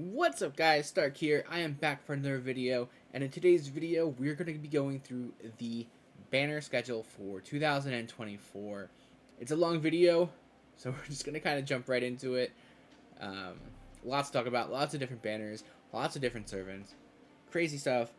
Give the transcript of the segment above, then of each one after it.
What's up guys, Stark here. I am back for another video, and in today's video we're going to be going through the banner schedule for 2024. It's a long video, so we're just going to kind of jump right into it. Lots to talk about, lots of different banners, lots of different servants, crazy stuff.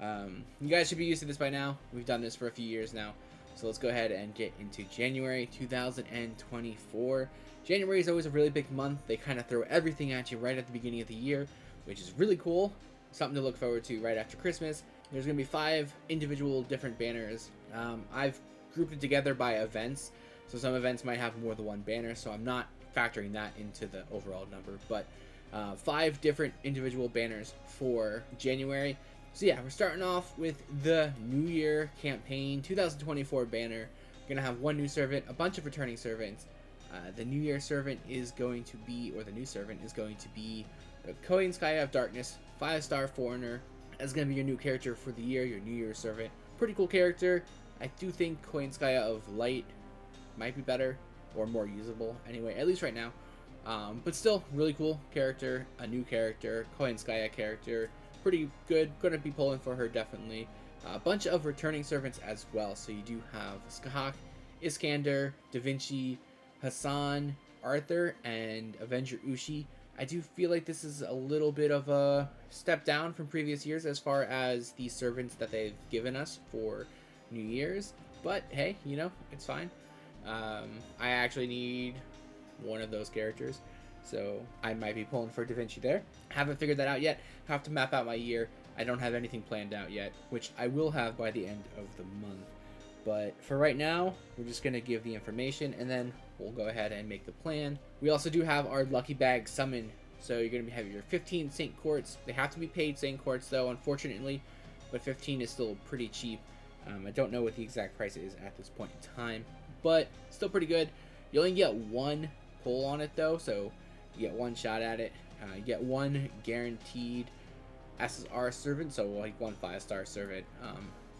You guys should be used to this by now. We've done this for a few years now. So let's go ahead and get into January 2024. January is always a really big month. They kind of throw everything at you right at the beginning of the year, which is really cool. Something to look forward to right after Christmas. There's going to be 5 individual different banners. I've grouped it together by events. So some events might have more than one banner, so I'm not factoring that into the overall number. But 5 different individual banners for January. So yeah, we're starting off with the New Year campaign 2024 banner. We're going to have one new servant, a bunch of returning servants. The New Year servant is going to be, or the new servant is going to be the Kohen Sky of Darkness, 5-star foreigner. That's going to be your new character for the year, your New Year servant. Pretty cool character. I do think Kohen Sky of Light might be better, or more usable anyway, at least right now. But still, really cool character, a new character, Kohen Skya character. Pretty good, gonna be pulling for her definitely. A bunch of returning servants as well, so you do have Skahak, Iskander, Da Vinci, Hassan, Arthur, and Avenger Ushi. I do feel like this is a little bit of a step down from previous years as far as the servants that they've given us for New Year's, but hey, you know, it's fine. I actually need one of those characters, so I might be pulling for Da Vinci there. Haven't figured that out yet. Have to map out my year. I don't have anything planned out yet, which I will have by the end of the month. But for right now, we're just going to give the information, and then we'll go ahead and make the plan. We also do have our Lucky Bag Summon. So you're going to have your 15 Saint Quartz. They have to be paid Saint Quartz, though, unfortunately. But 15 is still pretty cheap. I don't know what the exact price is at this point in time, but still pretty good. You only get one pull on it, though, so you get one shot at it. You get one guaranteed SSR servant, so like one 5-star servant.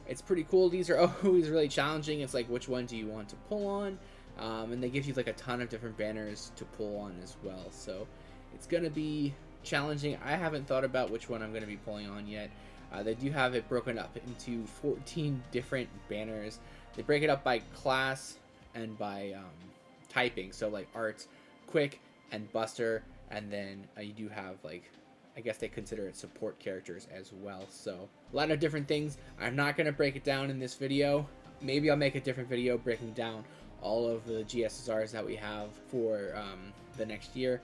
It's pretty cool. These are always really challenging. It's like, which one do you want to pull on? And they give you like a ton of different banners to pull on as well. So it's going to be challenging. I haven't thought about which one I'm going to be pulling on yet. They do have it broken up into 14 different banners. They break it up by class and by typing. So like arts, quick, and buster. And then you do have like, I guess they consider it support characters as well. So a lot of different things. I'm not going to break it down in this video. Maybe I'll make a different video breaking down all of the GSSRs that we have for the next year.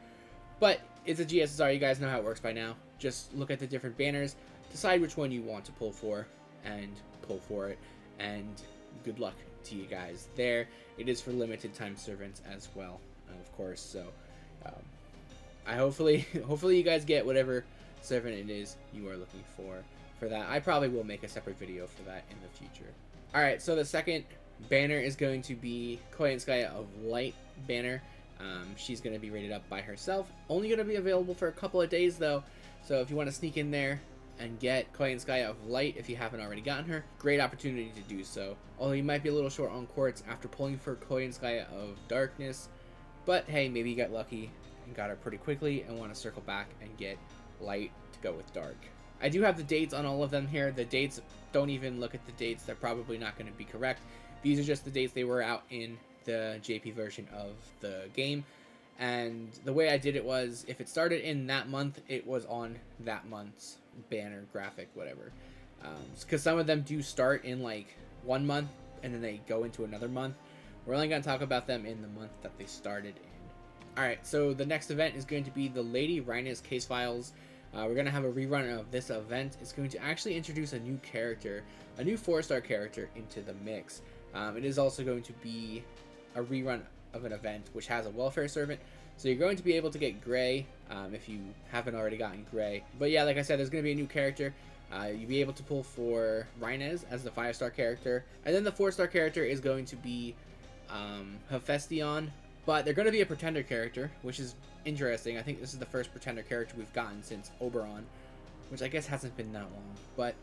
But it's a GSSR. You guys know how it works by now. Just look at the different banners, decide which one you want to pull for, and pull for it. And good luck to you guys there. It is for limited time servants as well, of course. So I hopefully you guys get whatever servant it is you are looking for that. I probably will make a separate video for that in the future. Alright, so the second banner is going to be Kohen Skya of Light banner. She's going to be rated up by herself. Only going to be available for a couple of days though, so if you want to sneak in there and get Kohen Skya of Light if you haven't already gotten her, great opportunity to do so. Although you might be a little short on quartz after pulling for Kohen Skya of Darkness, but hey, maybe you got lucky and got her pretty quickly and want to circle back and get Light to go with Dark. I do have the dates on all of them here. The dates, don't even look at the dates. They're probably not going to be correct. These are just the dates they were out in the JP version of the game. And the way I did it was, if it started in that month, it was on that month's banner, graphic, whatever. Because some of them do start in like one month and then they go into another month. We're only going to talk about them in the month that they started in. Alright, so the next event is going to be the Lady Rhina's Case Files. We're going to have a rerun of this event. It's going to actually introduce a new character, a new 4-star character into the mix. It is also going to be a rerun of an event which has a welfare servant. So you're going to be able to get Gray if you haven't already gotten Gray. But yeah, like I said, there's going to be a new character. You'll be able to pull for Rhinez as the 5-star character. And then the 4-star character is going to be Hephaestion. But they're going to be a pretender character, which is interesting. I think this is the first pretender character we've gotten since Oberon, which I guess hasn't been that long. But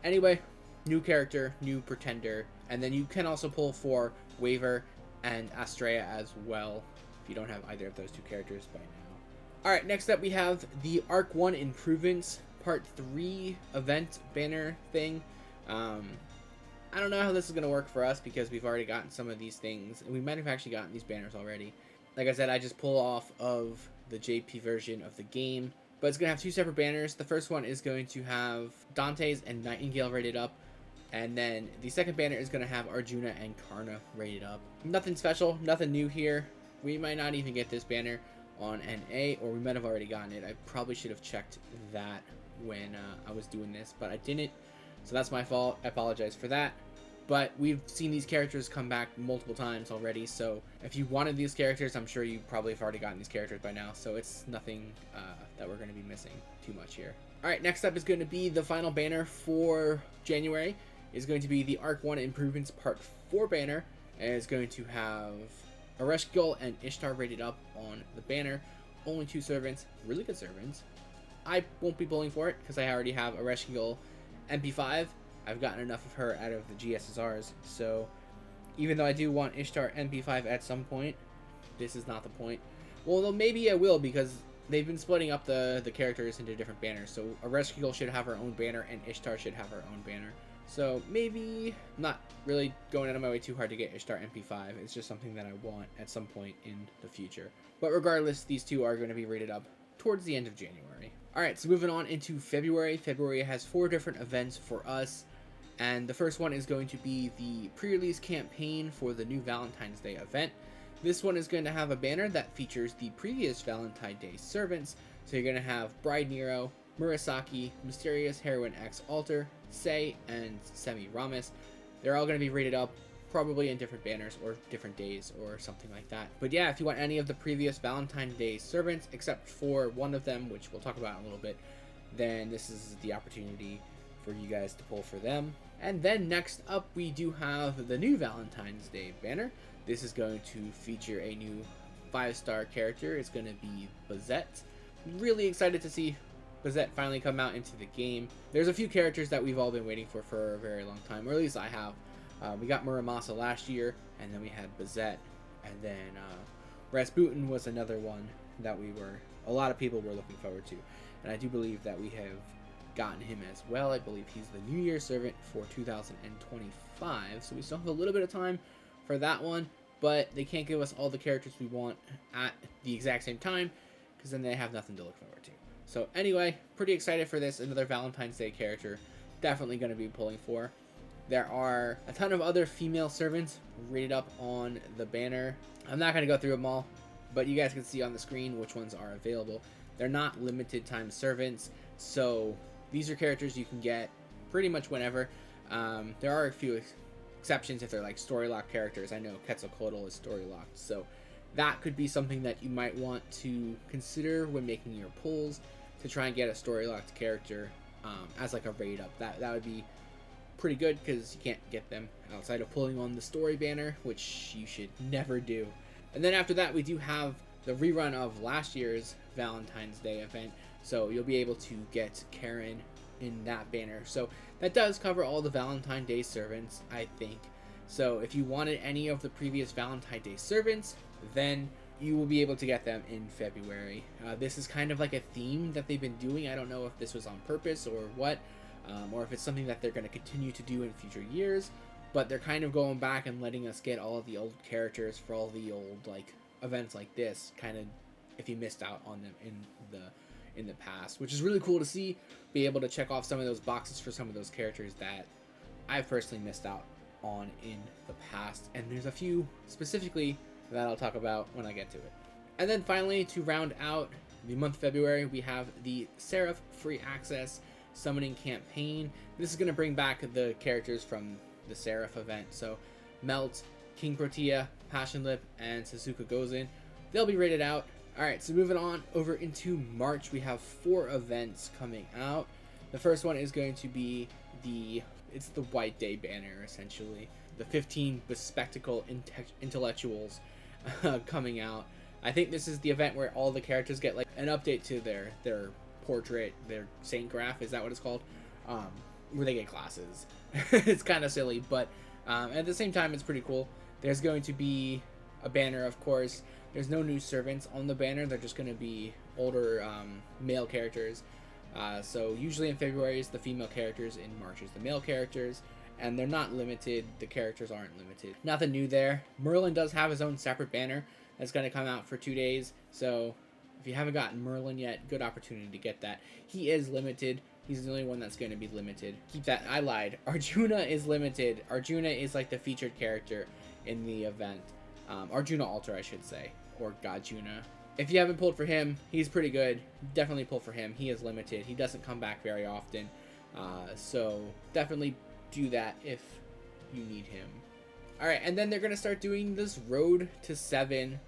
anyway, new character, new pretender. And then you can also pull for Waver and Astrea as well, if you don't have either of those two characters by now. Alright, next up we have the Arc 1 Improvements Part 3 event banner thing. I don't know how this is going to work for us because we've already gotten some of these things, and we might have actually gotten these banners already. Like I said, I just pull off of the JP version of the game, but it's going to have two separate banners. The first one is going to have Dante's and Nightingale rated up, and then the second banner is going to have Arjuna and Karna rated up. Nothing special, nothing new here. We might not even get this banner on NA, or we might have already gotten it. I probably should have checked that when I was doing this, but I didn't. So that's my fault. I apologize for that. But we've seen these characters come back multiple times already, so if you wanted these characters, I'm sure you probably have already gotten these characters by now, so it's nothing that we're going to be missing too much here. Alright, next up is going to be the final banner for January. Is going to be the Arc 1 Improvements Part 4 banner, and it's going to have Ereshkigal and Ishtar rated up on the banner. Only 2 servants, really good servants. I won't be pulling for it because I already have Ereshkigal MP5. I've gotten enough of her out of the GSSRs, so even though I do want Ishtar MP5 at some point, this is not the point. Well, maybe I will, because they've been splitting up the characters into different banners, so Ereshkigal should have her own banner and Ishtar should have her own banner. So maybe I'm not really going out of my way too hard to get Ishtar MP5. It's just something that I want at some point in the future. But regardless, these two are going to be rated up towards the end of January. Alright, so moving on into February. February has 4 different events for us. And the first one is going to be the pre-release campaign for the new Valentine's Day event. This one is going to have a banner that features the previous Valentine's Day servants. So you're going to have Bride Nero, Murasaki, Mysterious Heroine X Alter, Sei, and Semiramis. They're all going to be rated up, probably in different banners or different days or something like that. But yeah, if you want any of the previous Valentine's Day servants, except for one of them, which we'll talk about in a little bit, then this is the opportunity for you guys to pull for them. And then next up, we do have the new Valentine's Day banner. This is going to feature a new 5-star character. It's going to be Bazette. Really excited to see Bazette finally come out into the game. There's a few characters that we've all been waiting for a very long time, or at least I have. We got Muramasa last year, and then we had Bazette, and then Rasputin was another one that a lot of people were looking forward to. And I do believe that we have gotten him as well. I believe he's the New Year servant for 2025, so we still have a little bit of time for that one, but they can't give us all the characters we want at the exact same time, because then they have nothing to look forward to. So anyway, pretty excited for this. Another Valentine's Day character. Definitely going to be pulling for. There are a ton of other female servants rated up on the banner. I'm not going to go through them all, but you guys can see on the screen which ones are available. They're not limited time servants, so these are characters you can get pretty much whenever. There are a few exceptions if they're like story locked characters. I know Quetzalcoatl is story locked, so that could be something that you might want to consider when making your pulls, to try and get a story locked character as like a raid up. That would be pretty good, because you can't get them outside of pulling on the story banner, which you should never do. And then after that, we do have the rerun of last year's Valentine's Day event, so you'll be able to get Karen in that banner. So that does cover all the Valentine's Day servants, I think. So if you wanted any of the previous Valentine's Day servants, then you will be able to get them in February. This is kind of like a theme that they've been doing. I don't know if this was on purpose or what, or if it's something that they're going to continue to do in future years, but they're kind of going back and letting us get all of the old characters for all the old like events like this, kind of if you missed out on them in the past, which is really cool to see. Be able to check off some of those boxes for some of those characters that I've personally missed out on in the past, and there's a few specifically that I'll talk about when I get to it. And then finally, to round out the month of February, we have the Seraph Free Access Summoning Campaign. This is going to bring back the characters from the Seraph event. So Melt, King Protea, Passion Lip, and Sasuke Gozen. They'll be rated out. Alright, so moving on over into March, we have 4 events coming out. The first one is going to be it's the White Day banner, essentially. The 15 bespectacled intellectuals coming out. I think this is the event where all the characters get like an update to their portrait, their Saint Graph, is that what it's called? Where they get glasses. It's kind of silly, but at the same time, it's pretty cool. There's going to be a banner, of course. There's no new servants on the banner. They're just going to be older male characters. So usually in February is the female characters, in March is the male characters, and they're not limited. The characters aren't limited. Nothing new there. Merlin does have his own separate banner that's going to come out for 2 days. So if you haven't gotten Merlin yet, good opportunity to get that. He is limited. He's the only one that's going to be limited. Keep that. I lied. Arjuna is limited. Arjuna is like the featured character in the event. Arjuna Alter, I should say, or Gajuna. If you haven't pulled for him, he's pretty good. Definitely pull for him. He is limited. He doesn't come back very often. So definitely do that if you need him. Alright, and then they're going to start doing this Road to 7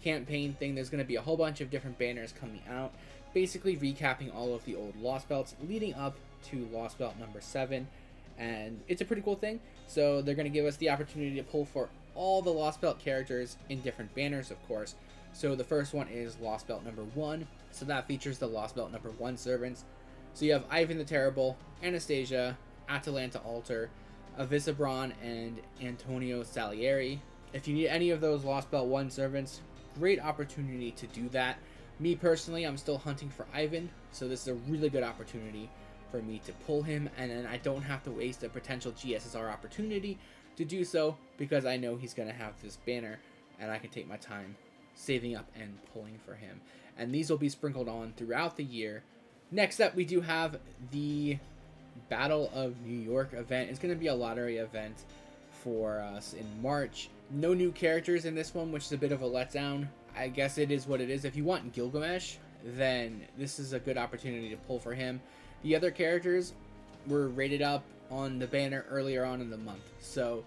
campaign thing. There's going to be a whole bunch of different banners coming out, basically recapping all of the old Lost Belts leading up to Lost Belt number 7. And it's a pretty cool thing. So they're going to give us the opportunity to pull for all the Lost Belt characters in different banners, of course. So the first one is Lost Belt number 1. So that features the Lost Belt number 1 servants. So you have Ivan the Terrible, Anastasia, Atalanta Alter, Avisabron, and Antonio Salieri. If you need any of those Lost Belt 1 servants, great opportunity to do that. Me personally, I'm still hunting for Ivan, so this is a really good opportunity for me to pull him, and then I don't have to waste a potential GSSR opportunity to do so, because I know he's going to have this banner, and I can take my time saving up and pulling for him. And these will be sprinkled on throughout the year. Next up, we do have the Battle of New York event. It's going to be a lottery event for us in March. No new characters in this one, which is a bit of a letdown. I guess it is what it is. If you want Gilgamesh, then this is a good opportunity to pull for him. The other characters were rated up on the banner earlier on in the month. So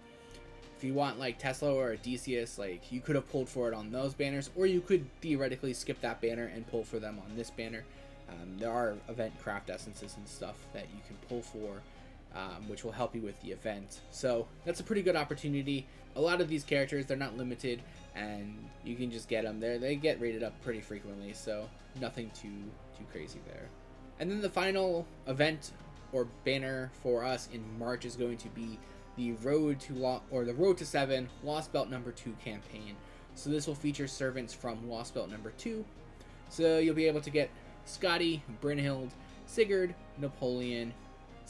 if you want like Tesla or Odysseus, like you could have pulled for it on those banners, or you could theoretically skip that banner and pull for them on this banner. There are event craft essences and stuff that you can pull for, which will help you with the event. So that's a pretty good opportunity. A lot of these characters, they're not limited, and you can just get them. They get rated up pretty frequently, so nothing too crazy there. And then the final event or banner for us in March is going to be the Road to 7 Lost Belt number 2 campaign. So this will feature servants from Lost Belt number 2. So you'll be able to get Scotty, Brynhild, Sigurd, Napoleon,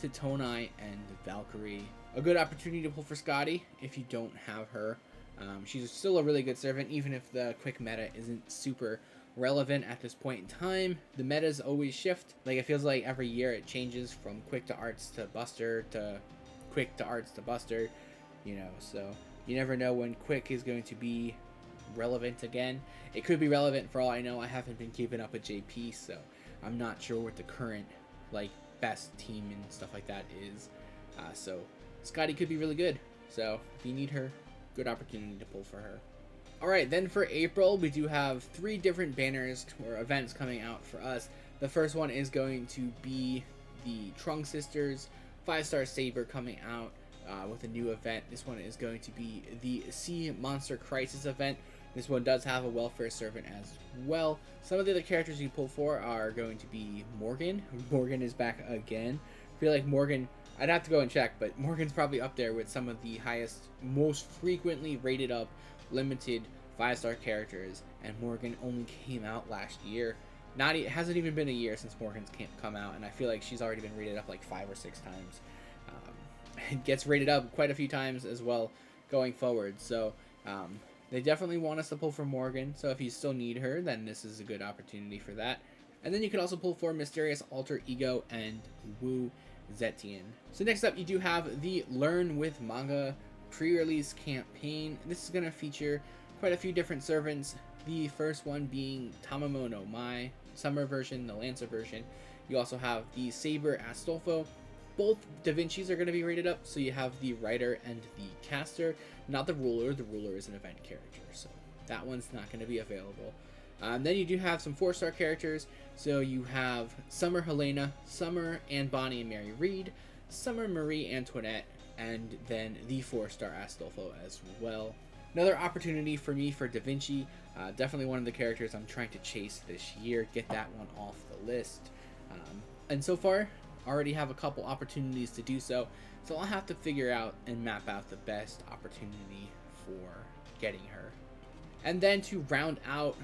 Titoni, and Valkyrie. A good opportunity to pull for Scotty if you don't have her. She's still a really good servant, even if the quick meta isn't super relevant at this point in time. The metas always shift. Like, it feels like every year it changes from quick to arts to buster to quick to arts to buster, you know, so you never know when quick is going to be relevant again. It could be relevant for all I know. I haven't been keeping up with JP, so I'm not sure what the current like best team and stuff like that is. So Scotty could be really good. So if you need her, good opportunity to pull for her. Alright, then for April, we do have 3 different banners or events coming out for us. The first one is going to be the Trunk Sisters 5-star Saber coming out with a new event. This one is going to be the Sea Monster Crisis event. This one does have a welfare servant as well. Some of the other characters you pull for are going to be Morgan. Morgan is back again. I feel like Morgan, I'd have to go and check, but Morgan's probably up there with some of the highest, most frequently rated up limited 5-star characters, and Morgan only came out last year. It hasn't even been a year since Morgan's come out, and I feel like she's already been rated up like 5 or 6 times. It gets rated up quite a few times as well going forward, so they definitely want us to pull for Morgan, so if you still need her, then this is a good opportunity for that. And then you can also pull for Mysterious Alter Ego and Wu Zetian. So next up, you do have the Learn with Manga pre-release campaign. This is going to feature quite a few different servants. The first one being Tamamo no Mai, Summer version, the Lancer version. You also have the Saber Astolfo. Both Da Vinci's are going to be rated up, so you have the Writer and the Caster, not the Ruler. The Ruler is an event character, so that one's not going to be available. Then you do have some 4-star characters, so you have Summer Helena, Summer and Bonnie and Mary Reed, Summer Marie Antoinette, and then the 4-star Astolfo as well. Another opportunity for me for Da Vinci, definitely one of the characters I'm trying to chase this year, get that one off the list. And so far, already have a couple opportunities to do so, so I'll have to figure out and map out the best opportunity for getting her. And then to round out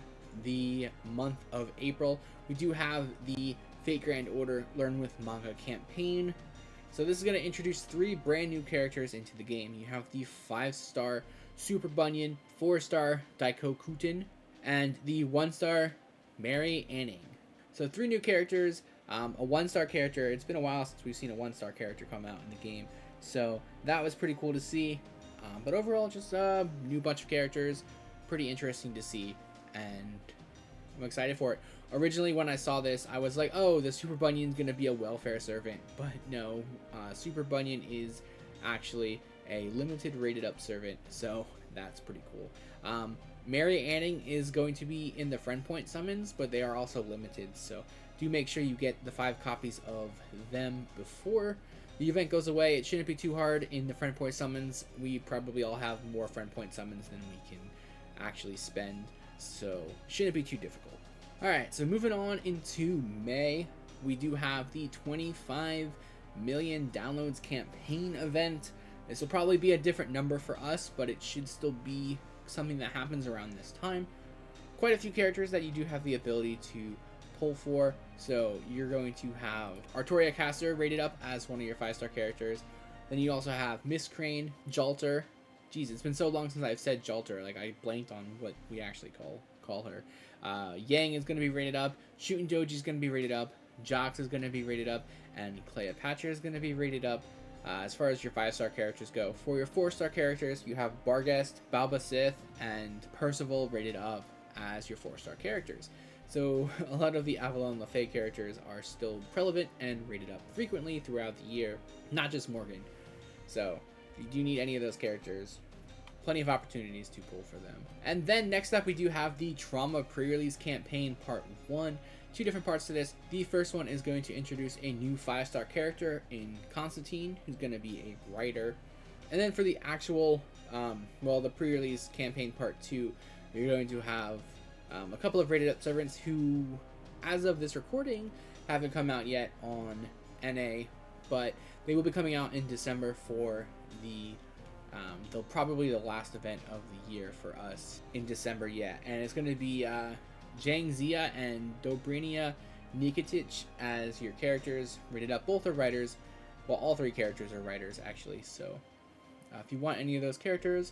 the month of April, we do have the Fate Grand Order Learn with Manga campaign. So this is going to introduce 3 brand new characters into the game. You have the 5-star Super Bunyan, 4-star Daikokuten, and the 1-star Mary Anning. So 3 new characters, a 1-star character. It's been a while since we've seen a 1-star character come out in the game, so that was pretty cool to see. But overall, just a new bunch of characters, pretty interesting to see, and I'm excited for it. Originally, when I saw this, I was like, oh, the Super Bunyan's going to be a welfare servant, but no, Super Bunyan is actually a limited rated up servant, so that's pretty cool. Mary Anning is going to be in the friend point summons, but they are also limited, so do make sure you get the 5 copies of them before the event goes away. It shouldn't be too hard in the friend point summons. We probably all have more friend point summons than we can actually spend, so shouldn't be too difficult. Alright, so moving on into May, we do have the 25 million downloads campaign event. This will probably be a different number for us, but it should still be something that happens around this time. Quite a few characters that you do have the ability to pull for. So you're going to have Artoria Caster rated up as one of your 5-star characters. Then you also have Miss Crane, Jalter. Jeez, it's been so long since I've said Jalter, like I blanked on what we actually call her. Yang is going to be rated up, Shootin' Doji is going to be rated up, Jox is going to be rated up, and Cleopatra is going to be rated up. As far as your 5-star characters go. For your 4-star characters, you have Barghest, Balba Sith, and Percival rated up as your 4-star characters. So a lot of the Avalon Lefay characters are still relevant and rated up frequently throughout the year, not just Morgan. So if you do need any of those characters, plenty of opportunities to pull for them. And then next up, we do have the Trauma pre-release campaign part 1. 2 different parts to this. The first one is going to introduce a new 5-star character in Constantine, who's going to be a writer. And then for the actual, the pre-release campaign part 2, you're going to have a couple of rated up servants who, as of this recording, haven't come out yet on NA, but they will be coming out in December for the they'll probably the last event of the year for us in December yet, and it's going to be Zhang Zia and Dobrinia Nikitich as your characters, rated up. Both are writers. Well, all 3 characters are writers, actually. So if you want any of those characters,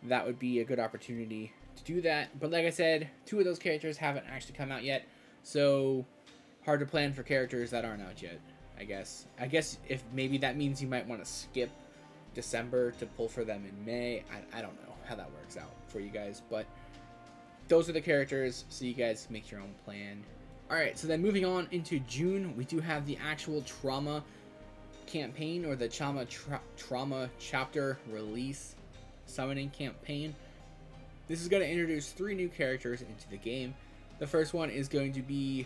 that would be a good opportunity to do that. But like I said, 2 of those characters haven't actually come out yet, so hard to plan for characters that aren't out yet, I guess. I guess if maybe that means you might want to skip December to pull for them in May. I don't know how that works out for you guys, but those are the characters, so you guys make your own plan. Alright, so then moving on into June, we do have the actual Trauma campaign, or the Trauma chapter release summoning campaign. This is going to introduce 3 new characters into the game. The first one is going to be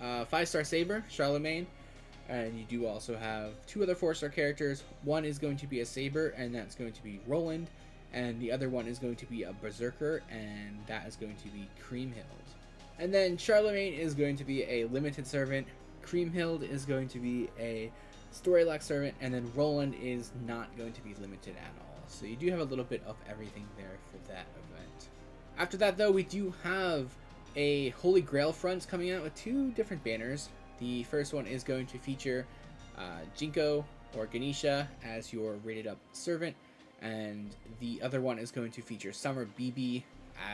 5-star Saber, Charlemagne, and you do also have 2 other 4-star characters. One is going to be a Saber, and that's going to be Roland. And the other one is going to be a Berserker, and that is going to be Kriemhild. And then Charlemagne is going to be a limited servant, Kriemhild is going to be a story-lock servant, and then Roland is not going to be limited at all. So you do have a little bit of everything there for that event. After that, though, we do have a Holy Grail fronts coming out with 2 different banners. The first one is going to feature Jinko or Ganesha as your rated up servant, and the other one is going to feature Summer BB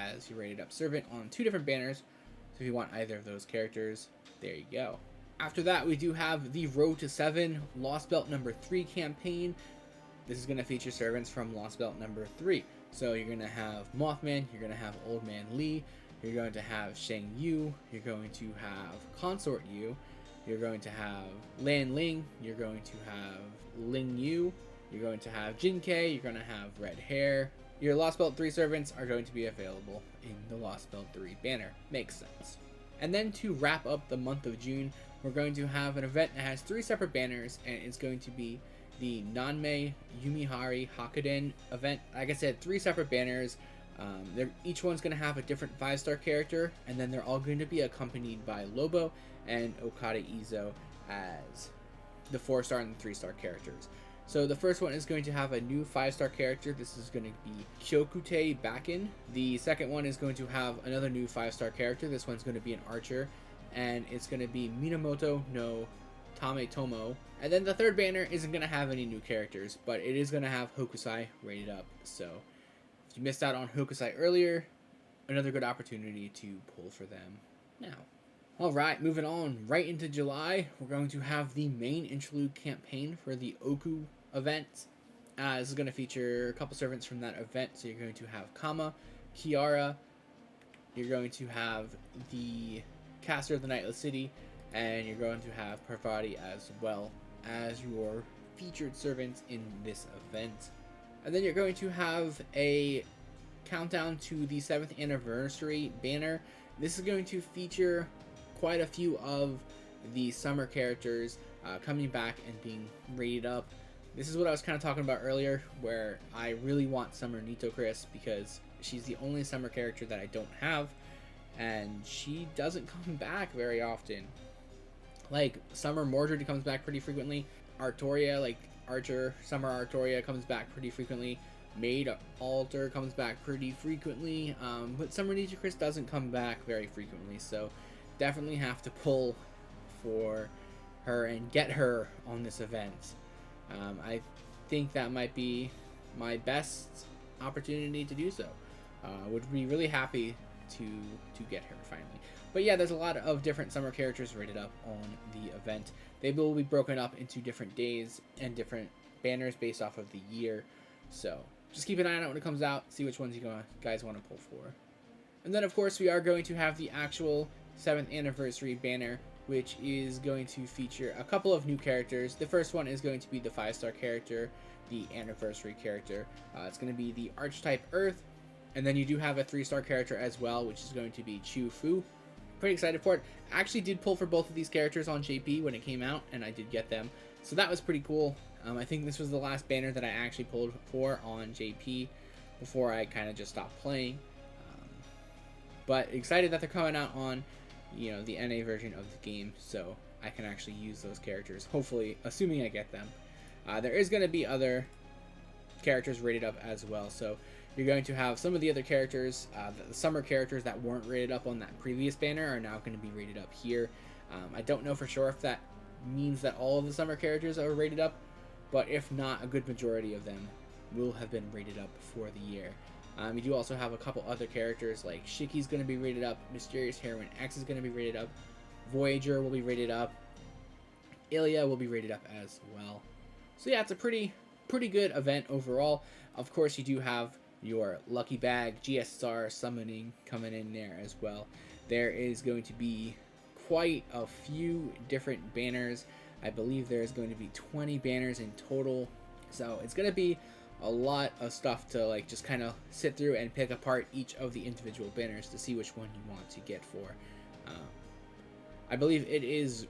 as your rated up servant on 2 different banners. So if you want either of those characters, there you go. After that, we do have the Road to 7 Lost Belt number 3 campaign. This is going to feature servants from Lost Belt number 3. So you're going to have Mothman, you're going to have Old Man Lee, you're going to have Shang Yu, you're going to have Consort Yu, you're going to have Lan Ling, you're going to have Ling Yu, you're going to have Jin Kei, you're going to have Red Hair. Your Lost Belt 3 servants are going to be available in the Lost Belt 3 banner. Makes sense. And then to wrap up the month of June, we're going to have an event that has 3 separate banners, and it's going to be the Nanmei Yumihari Hakuden event. Like I said, 3 separate banners. Each one's going to have a different 5-star character, and then they're all going to be accompanied by Lobo and Okada Izo as the 4-star and the 3-star characters. So the first one is going to have a new 5-star character. This is going to be Kyokute Bakken. The second one is going to have another new 5-star character. This one's going to be an archer, and it's going to be Minamoto no Tametomo. And then the third banner isn't going to have any new characters, but it is going to have Hokusai rated up. So if you missed out on Hokusai earlier, another good opportunity to pull for them now. Alright, moving on right into July, we're going to have the main interlude campaign for the Oku event. This is going to feature a couple servants from that event. So you're going to have Kama, Kiara, you're going to have the caster of the Nightless City, and you're going to have Parvati as well as your featured servants in this event. And then you're going to have a countdown to the 7th anniversary banner. This is going to feature quite a few of the summer characters coming back and being rated up. This is what I was kind of talking about earlier, where I really want Summer Nito Chris because she's the only summer character that I don't have, and she doesn't come back very often. Like, Summer Mordred comes back pretty frequently. Artoria, like Archer, Summer Artoria comes back pretty frequently. Maid Alter comes back pretty frequently, but Summer Nito Chris doesn't come back very frequently, so definitely have to pull for her and get her on this event. I think that might be my best opportunity to do so. Would be really happy to get her finally. But yeah, there's a lot of different summer characters rated up on the event. They will be broken up into different days and different banners based off of the year. So just keep an eye on it when it comes out. See which ones you guys want to pull for. And then of course we are going to have the actual 7th anniversary banner, which is going to feature a couple of new characters. The first one is going to be the 5-star character, the anniversary character. It's going to be the Archetype Earth, and then you do have a 3-star character as well, which is going to be Chu Fu. Pretty excited for it. I actually did pull for both of these characters on JP when it came out, and I did get them, so that was pretty cool. I think this was the last banner that I actually pulled for on JP before I kind of just stopped playing. But excited that they're coming out on the NA version of the game, so I can actually use those characters, hopefully, assuming I get them. There is going to be other characters rated up as well, so you're going to have some of the other characters, the summer characters that weren't rated up on that previous banner are now going to be rated up here. I don't know for sure if that means that all of the summer characters are rated up, but if not, a good majority of them will have been rated up for the year. You do also have a couple other characters, like Shiki's going to be rated up, Mysterious Heroine X is going to be rated up, Voyager will be rated up, Ilya will be rated up as well. So yeah, it's a pretty good event overall. Of course, you do have your Lucky Bag GSR summoning coming in there as well. There is going to be quite a few different banners. I believe there is going to be 20 banners in total. So it's going to be a lot of stuff to just kind of sit through and pick apart each of the individual banners to see which one you want to get for. I believe it is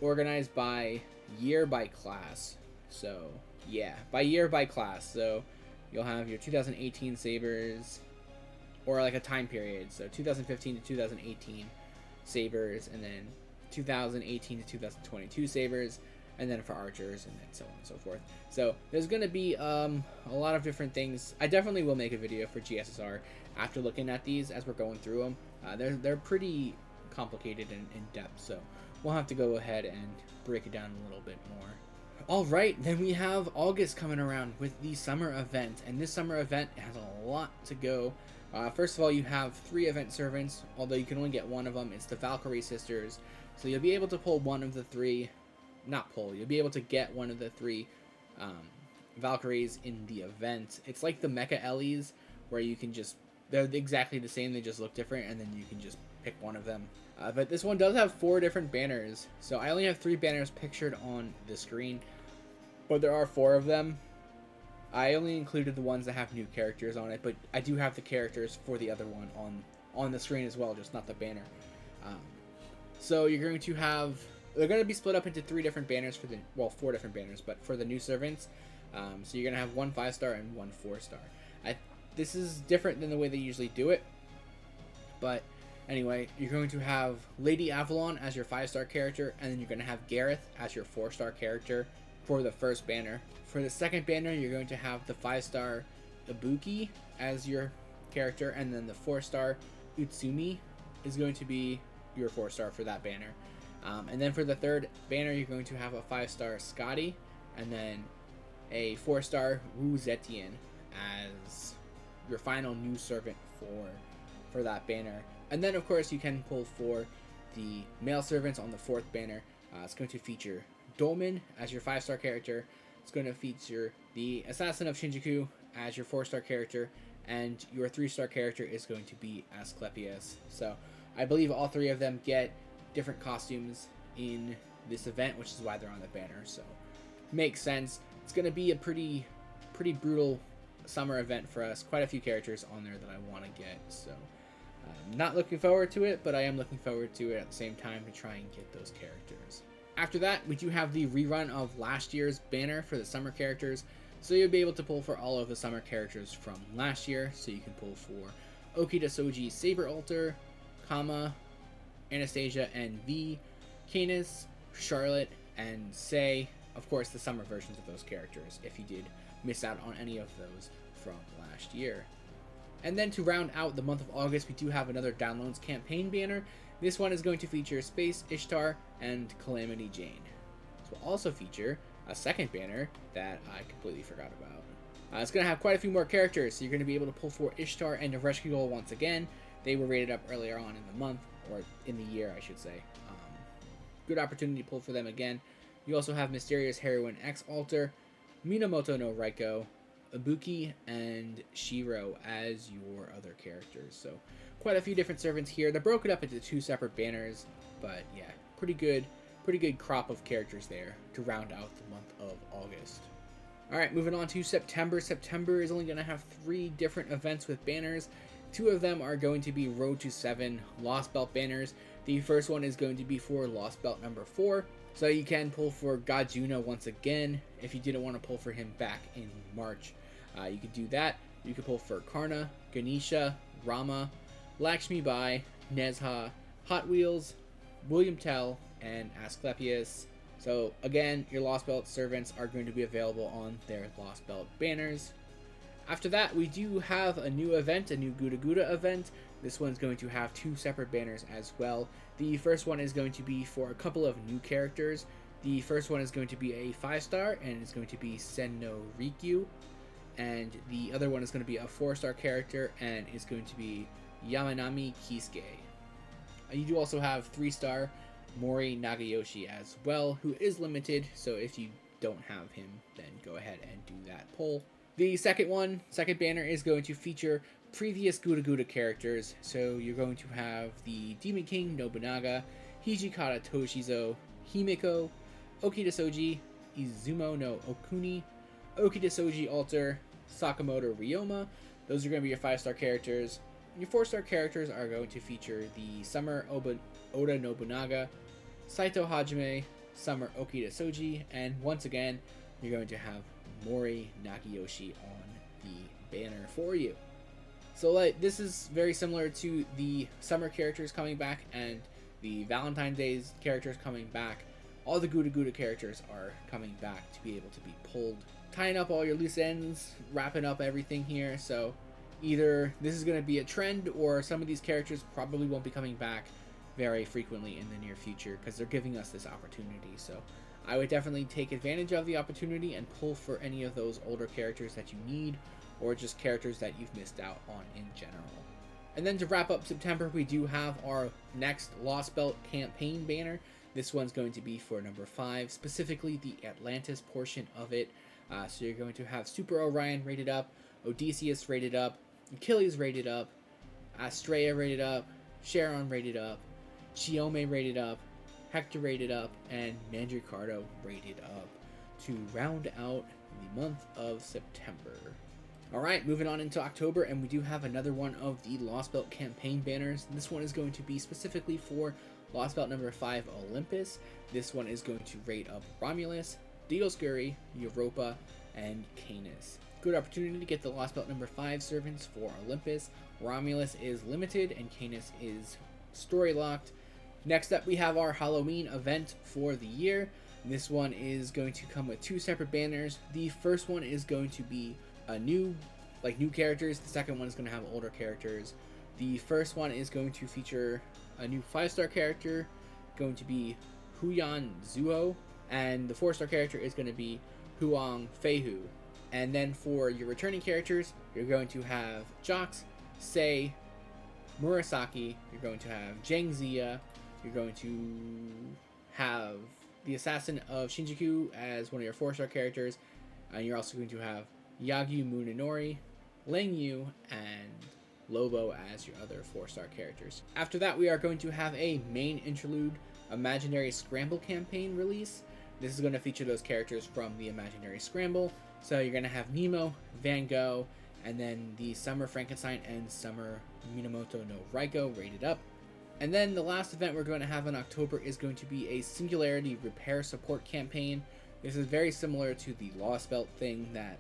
organized by year by class. So yeah, by year by class. So you'll have your 2018 Sabers, or like a time period. So 2015 to 2018 Sabers, and then 2018 to 2022 Sabers, and then for archers, and then so on and so forth. So there's going to be a lot of different things. I definitely will make a video for GSSR after looking at these as we're going through them. They're pretty complicated and in-depth, so we'll have to go ahead and break it down a little bit more. Alright, then we have August coming around with the summer event, and this summer event has a lot to go. First of all, you have 3 event servants, although you can only get one of them. It's the Valkyrie Sisters, so you'll be able to pull one of the 3, you'll be able to get one of the 3 Valkyries in the event. It's like the Mecha Ellies, where you can they're exactly the same, they just look different, and then you can just pick one of them. But this one does have 4 different banners, so I only have 3 banners pictured on the screen, but there are 4 of them. I only included the ones that have new characters on it, but I do have the characters for the other one on the screen as well, just not the banner. So you're going to have, they're going to be split up into 3 different banners for 4 different banners, but for the new servants. So you're going to have 1 5-star and 1 4-star. This is different than the way they usually do it, but anyway, you're going to have Lady Avalon as your 5-star character, and then you're going to have Gareth as your 4-star character. for the first banner. For the second banner, you're going to have the 5-star Ibuki as your character, and then the 4-star Utsumi is going to be your 4-star for that banner. And then for the third banner, you're going to have a 5-star Scotty, and then a 4-star Wu Zetian as your final new servant for that banner. And then of course you can pull for the male servants on the fourth banner. It's going to feature Dolmen as your 5-star character. It's going to feature the Assassin of Shinjuku as your 4-star character, and your 3-star character is going to be Asclepius. So I believe all three of them get different costumes in this event, which is why they're on the banner. So makes sense. It's going to be a pretty brutal summer event for us. Quite a few characters on there that I want to get. So I'm not looking forward to it, but I am looking forward to it at the same time to try and get those characters. After that, we do have the rerun of last year's banner for the summer characters. So you'll be able to pull for all of the summer characters from last year. So you can pull for Okita Soji Saber Alter, Kama, Anastasia and V, Canis, Charlotte, and Sei. Of course, the summer versions of those characters, if you did miss out on any of those from last year. And then to round out the month of August, we do have another Downloads campaign banner. This one is going to feature Space Ishtar and Calamity Jane. This will also feature a second banner that I completely forgot about. It's going to have quite a few more characters, so you're going to be able to pull for Ishtar and Ereshkigal once again. They were rated up earlier on in the month, or in the year, I should say. Good opportunity to pull for them again. You also have Mysterious Heroine X Alter, Minamoto no Raiko, Ibuki, and Shiro as your other characters. So quite a few different servants here. They're broken up into 2 separate banners, but yeah, pretty good crop of characters there to round out the month of August. Alright, moving on to September. September is only going to have 3 different events with banners. 2 of them are going to be Road to 7 Lost Belt banners. The first one is going to be for Lost Belt number 4. So you can pull for Gajuna once again if you didn't want to pull for him back in March. You could do that. You could pull for Karna, Ganesha, Rama, Lakshmi Bai, Nezha, Hot Wheels, William Tell, and Asclepius. So again, your Lost Belt servants are going to be available on their Lost Belt banners. After that, we do have a new event, a new Guda Guda event. This one's going to have 2 separate banners as well. The first one is going to be for a couple of new characters. The first one is going to be a 5-star, and it's going to be Senno Rikyu. And the other one is going to be a 4-star character, and it's going to be Yamanami Kisuke. You do also have 3-star Mori Nagayoshi as well, who is limited, so if you don't have him, then go ahead and do that pull. The second banner is going to feature previous Guda Guda characters. So you're going to have the Demon King Nobunaga, Hijikata Toshizo, Himiko, Okita Soji, Izumo no Okuni, Okita Soji Alter, Sakamoto Ryoma. Those are going to be your 5-star characters. Your 4-star characters are going to feature the Summer Oda Nobunaga, Saito Hajime, Summer Okita Soji, and once again, you're going to have Mori Nagayoshi on the banner for you. So this is very similar to the summer characters coming back and the Valentine's Day's characters coming back. All the Guda Guda characters are coming back to be able to be pulled. Tying up all your loose ends, wrapping up everything here. So either this is going to be a trend, or some of these characters probably won't be coming back very frequently in the near future because they're giving us this opportunity. So I would definitely take advantage of the opportunity and pull for any of those older characters that you need, or just characters that you've missed out on in general. And then to wrap up September, we do have our next Lost Belt campaign banner. This one's going to be for number 5, specifically the Atlantis portion of it. So you're going to have Super Orion rated up, Odysseus rated up, Achilles rated up, Astrea rated up, Charon rated up, Chiome rated up, Hector rated up, and Mandricardo rated up to round out the month of September. Alright, moving on into October, and we do have another one of the Lost Belt campaign banners. This one is going to be specifically for Lost Belt number 5 Olympus. This one is going to rate up Romulus, Dioscuri, Europa, and Canis. Good opportunity to get the Lost Belt number 5 servants for Olympus. Romulus is limited and Canis is story locked. Next up, we have our Halloween event for the year. This one is going to come with 2 separate banners. The first one is going to be a new characters. The second one is going to have older characters. The first one is going to feature a new 5-star character, going to be Huyan Zuo, and the 4-star character is going to be Huang Feihu. And then for your returning characters, you're going to have Jox, Sei, Murasaki, you're going to have Zhang Zia, you're going to have the Assassin of Shinjuku as one of your 4-star characters, and you're also going to have Yagyu Munenori, Lang Yu, and Lobo as your other 4-star characters. After that, we are going to have a main interlude Imaginary Scramble campaign release. This is going to feature those characters from the Imaginary Scramble. So you're going to have Nemo, Van Gogh, and then the Summer Frankenstein and Summer Minamoto no Raiko rated up. And then the last event we're going to have in October is going to be a Singularity Repair Support campaign. This is very similar to the Lost Belt thing that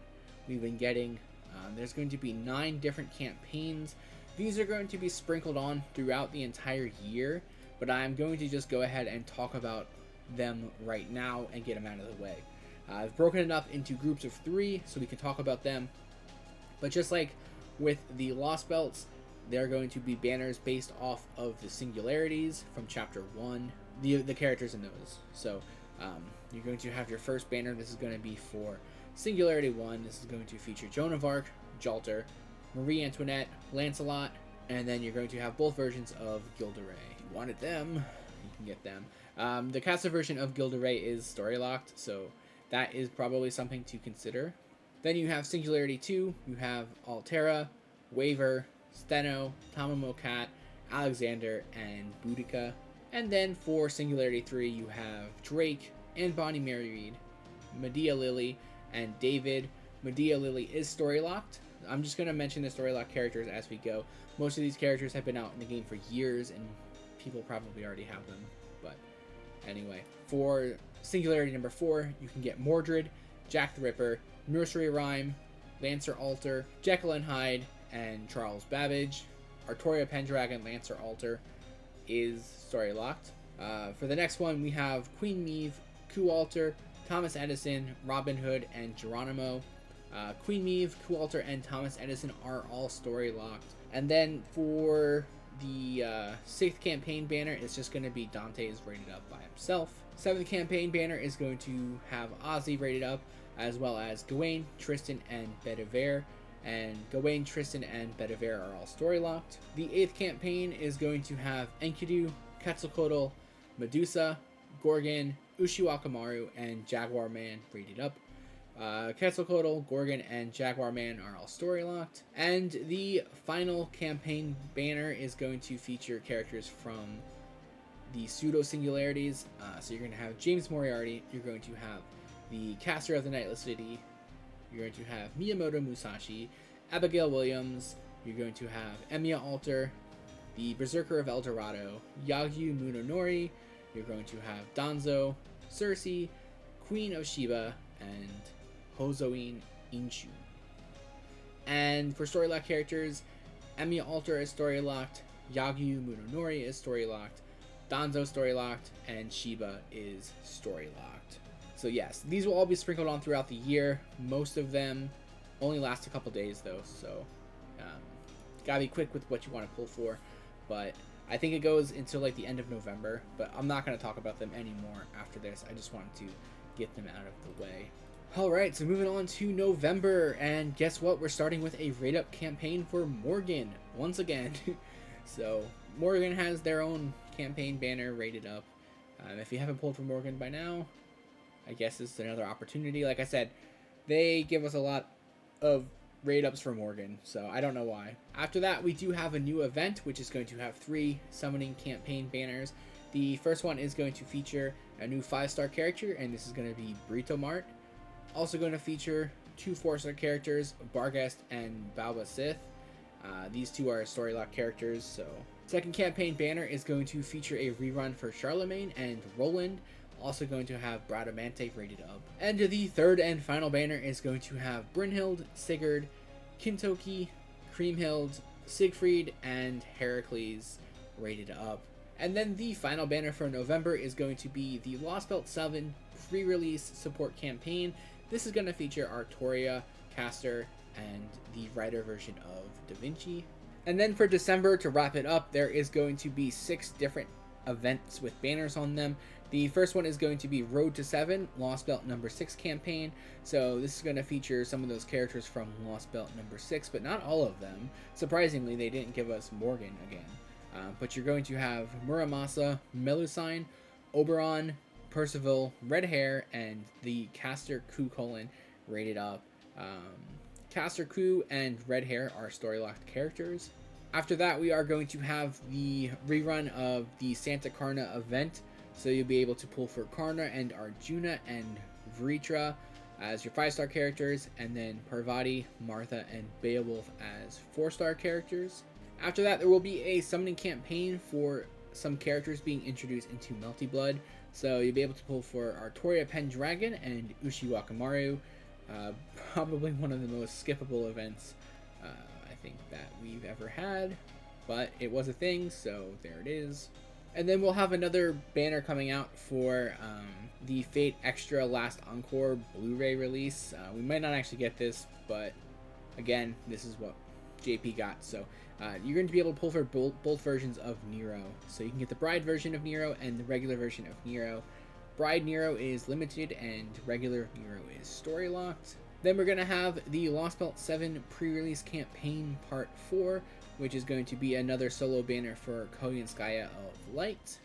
we've been getting. There's going to be 9 different campaigns. These are going to be sprinkled on throughout the entire year, but I'm going to just go ahead and talk about them right now and get them out of the way. I've broken it up into groups of 3 so we can talk about them. But just like with the Lost Belts, they're going to be banners based off of the Singularities from Chapter 1, the characters in those. So you're going to have your first banner. This is going to be for Singularity 1. This is going to feature Joan of Arc, Jalter, Marie Antoinette, Lancelot, and then you're going to have both versions of Gilderay. If you wanted them, you can get them. The Casa version of Gilderay is story locked, so that is probably something to consider. Then you have Singularity 2, you have Altera, Waver, Steno, Tamamo Cat, Alexander, and Boudica. And then for Singularity 3, you have Drake and Bonnie Mary Reed, Medea Lily, and David. Medea Lily is story locked. I'm just going to mention the story locked characters as we go. Most of these characters have been out in the game for years, and people probably already have them. But anyway, for Singularity number 4, you can get Mordred, Jack the Ripper, Nursery Rhyme, Lancer Alter, Jekyll and Hyde, and Charles Babbage. Artoria Pendragon Lancer Alter is story locked. For the next one, we have Queen Meve, Coup Alter, Thomas Edison, Robin Hood, and Geronimo. Queen Meve, Coup Alter, and Thomas Edison are all story locked. And then for the 6th campaign banner, it's just going to be Dante is rated up by himself. 7th campaign banner is going to have Ozzy rated up, as well as Gawain, Tristan, and Bedivere. And Gawain, Tristan, and Bedivere are all story locked. The 8th campaign is going to have Enkidu, Quetzalcoatl, Medusa, Gorgon, Ushiwakamaru, and Jaguar Man rated up. Quetzalcoatl, Gorgon, and Jaguar Man are all story locked. And the final campaign banner is going to feature characters from the pseudo singularities. So you're going to have James Moriarty, you're going to have the Caster of the Nightless City, you're going to have Miyamoto Musashi, Abigail Williams, you're going to have Emiya Alter, the Berserker of El Dorado, Yagyu Munenori, you're going to have Danzo, Cersei, Queen of Sheba, and Hozoin Inshu. And for story locked characters, Emiya Alter is story locked, Yagyu Munenori is story locked, Danzo story locked, and Sheba is story locked. So yes, these will all be sprinkled on throughout the year. Most of them only last a couple days though, so gotta be quick with what you want to pull for. But I think it goes until like the end of November, but I'm not going to talk about them anymore after this. I just wanted to get them out of the way. Alright, so moving on to November, and guess what? We're starting with a rate-up campaign for Morgan, once again. So, Morgan has their own campaign banner rated up. If you haven't pulled for Morgan by now, I guess it's another opportunity. Like I said, they give us a lot of rate-ups for Morgan, so I don't know why. After that, we do have a new event, which is going to have 3 summoning campaign banners. The first one is going to feature a new 5-star character, and this is going to be Brito Mart. Also going to feature 2 4-star characters, Barghest and Balba Sith. These 2 are story-locked characters, so... Second campaign banner is going to feature a rerun for Charlemagne and Roland. Also going to have Bradamante rated up. And the third and final banner is going to have Brynhild, Sigurd, Kintoki, Kriemhild, Siegfried, and Heracles rated up. And then the final banner for November is going to be the Lost Belt 7 pre-release support campaign. This is going to feature Artoria, Caster, and the writer version of Da Vinci. And then for December, to wrap it up, there is going to be 6 different events with banners on them. The first one is going to be Road to 7, Lost Belt number 6 campaign. So this is going to feature some of those characters from Lost Belt number 6, but not all of them. Surprisingly, they didn't give us Morgan again. But you're going to have Muramasa, Melusine, Oberon, Percival, Red Hair, and the Caster Ku colon rated up. Caster Ku and Red Hair are story locked characters. After that, we are going to have the rerun of the Santa Karna event. So you'll be able to pull for Karna and Arjuna and Vritra as your 5-star characters, and then Parvati, Martha, and Beowulf as 4-star characters. After that, there will be a summoning campaign for some characters being introduced into Melty Blood. So you'll be able to pull for Artoria Pendragon and Ushi Wakamaru. Probably one of the most skippable events I think that we've ever had, but it was a thing, so there it is. And then we'll have another banner coming out for the Fate Extra Last Encore Blu-ray release. We might not actually get this, but again, this is what JP got. So you're going to be able to pull for both versions of Nero. So you can get the Bride version of Nero and the regular version of Nero. Bride Nero is limited and regular Nero is story locked. Then we're going to have the Lost Belt 7 pre-release campaign part 4, which is going to be another solo banner for Koyanskaya of Light.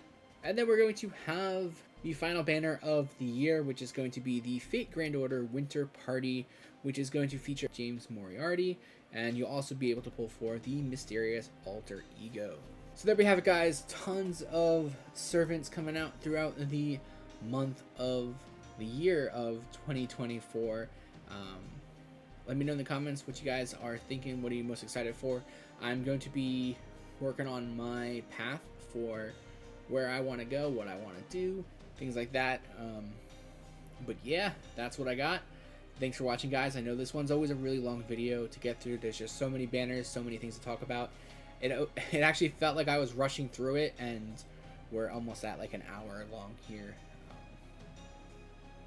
And then we're going to have the final banner of the year, which is going to be the Fate Grand Order Winter Party, which is going to feature James Moriarty, and you'll also be able to pull for the Mysterious Alter Ego. So there we have it, guys. Tons of servants coming out throughout the month of the year of 2024. Let me know in the comments what you guys are thinking. What are you most excited for? I'm going to be working on my path for where I want to go, what I want to do, things like that. But yeah, that's what I got. Thanks for watching, guys. I know this one's always a really long video to get through. There's just so many banners, so many things to talk about. It actually felt like I was rushing through it, and we're almost at like an hour long here.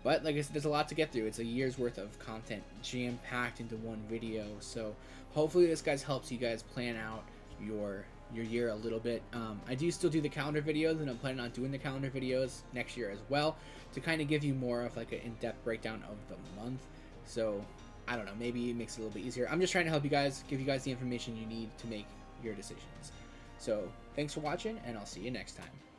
But like I said, there's a lot to get through. It's a year's worth of content jam-packed into one video. So hopefully this guys helps you guys plan out your year a little bit. I do still do the calendar videos, and I'm planning on doing the calendar videos next year as well to kind of give you more of like an in-depth breakdown of the month. So I don't know, maybe it makes it a little bit easier. I'm just trying to help you guys, give you guys the information you need to make your decisions. So thanks for watching, and I'll see you next time.